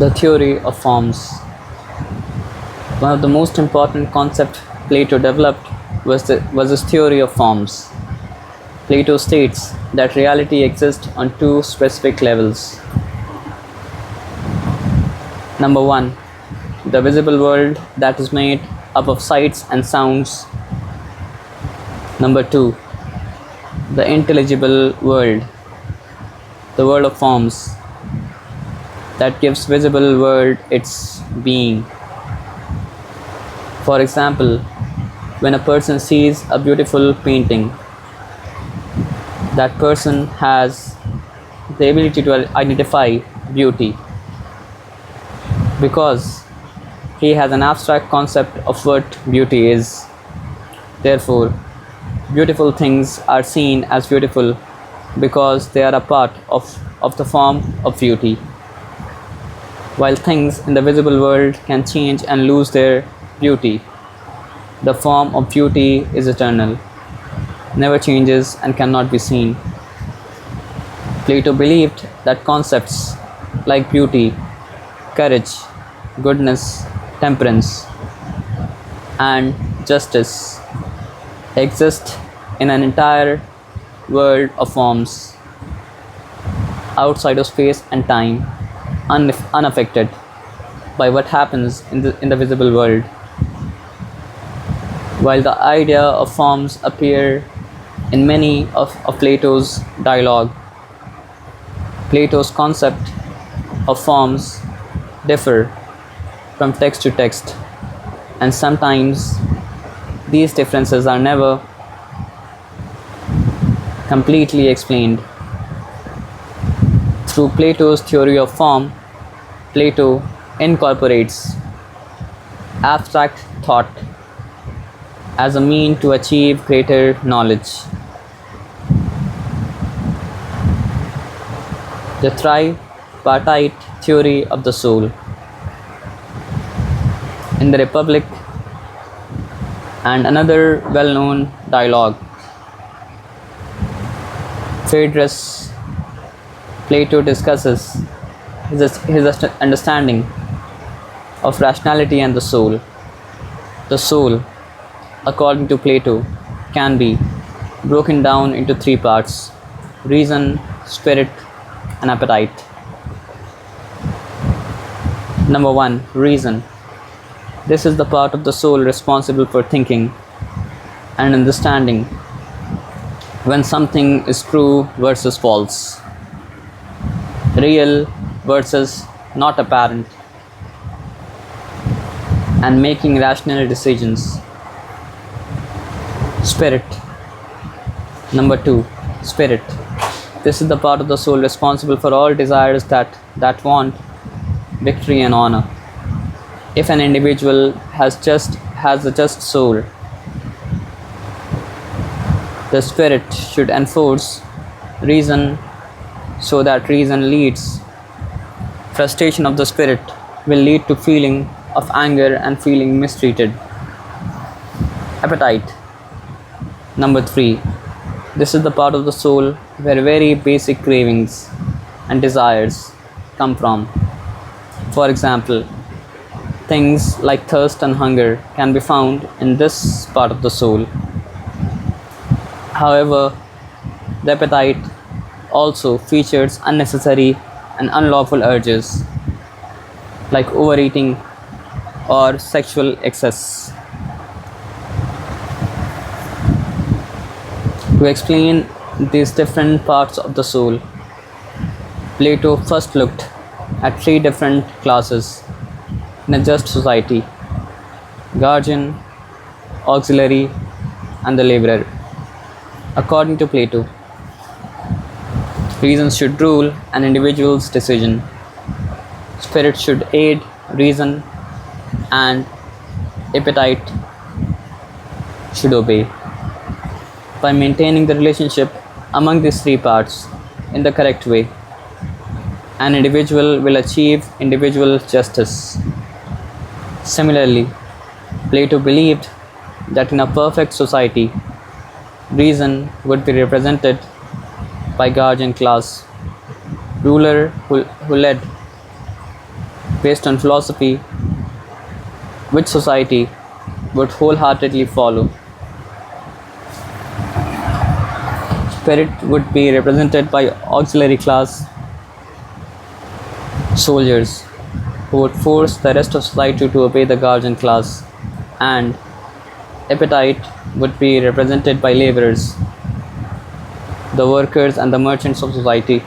The theory of forms. One of the most important concepts Plato developed was his theory of forms. Plato states that reality exists on two specific levels. Number one, the visible world that is made up of sights and sounds. Number two, the intelligible world, the world of forms that gives visible world its being. For example, when a person sees a beautiful painting, that person has the ability to identify beauty because he has an abstract concept of what beauty is. Therefore, beautiful things are seen as beautiful because they are a part of the form of beauty. While things in the visible world can change and lose their beauty, the form of beauty is eternal, never changes and cannot be seen. Plato believed that concepts like beauty, courage, goodness, temperance, and justice exist in an entire world of forms outside of space and time, unaffected by what happens in the visible world. While the idea of forms appear in many of Plato's dialogue, Plato's concept of forms differ from text to text, and sometimes these differences are never completely explained. Through Plato's theory of form, Plato incorporates abstract thought as a mean to achieve greater knowledge. The tripartite theory of the soul. In the Republic and another well-known dialogue, Phaedrus, Plato discusses his understanding of rationality and the soul. The soul, according to Plato, can be broken down into three parts: reason, spirit, and appetite. Number one, reason. This is the part of the soul responsible for thinking and understanding when something is true versus false, real versus not apparent, and making rational decisions. Spirit. Number two, spirit. This is the part of the soul responsible for all desires that want victory and honor. If an individual has a just soul, the spirit should enforce reason so that reason leads. Frustration of the spirit will lead to feeling of anger and feeling mistreated. Appetite. Number three, this is the part of the soul where very basic cravings and desires come from. For example, things like thirst and hunger can be found in this part of the soul. However, the appetite also features unnecessary and unlawful urges like overeating or sexual excess. To explain these different parts of the soul, Plato first looked at three different classes in a just society: guardian, auxiliary, and the laborer. According to Plato, reason should rule an individual's decision, spirit should aid reason, and appetite should obey. By maintaining the relationship among these three parts in the correct way, an individual will achieve individual justice. Similarly, Plato believed that in a perfect society, reason would be represented by guardian class, ruler who led based on philosophy, which society would wholeheartedly follow. Spirit would be represented by auxiliary class soldiers who would force the rest of society to obey the guardian class, and appetite would be represented by laborers, the workers and the merchants of society.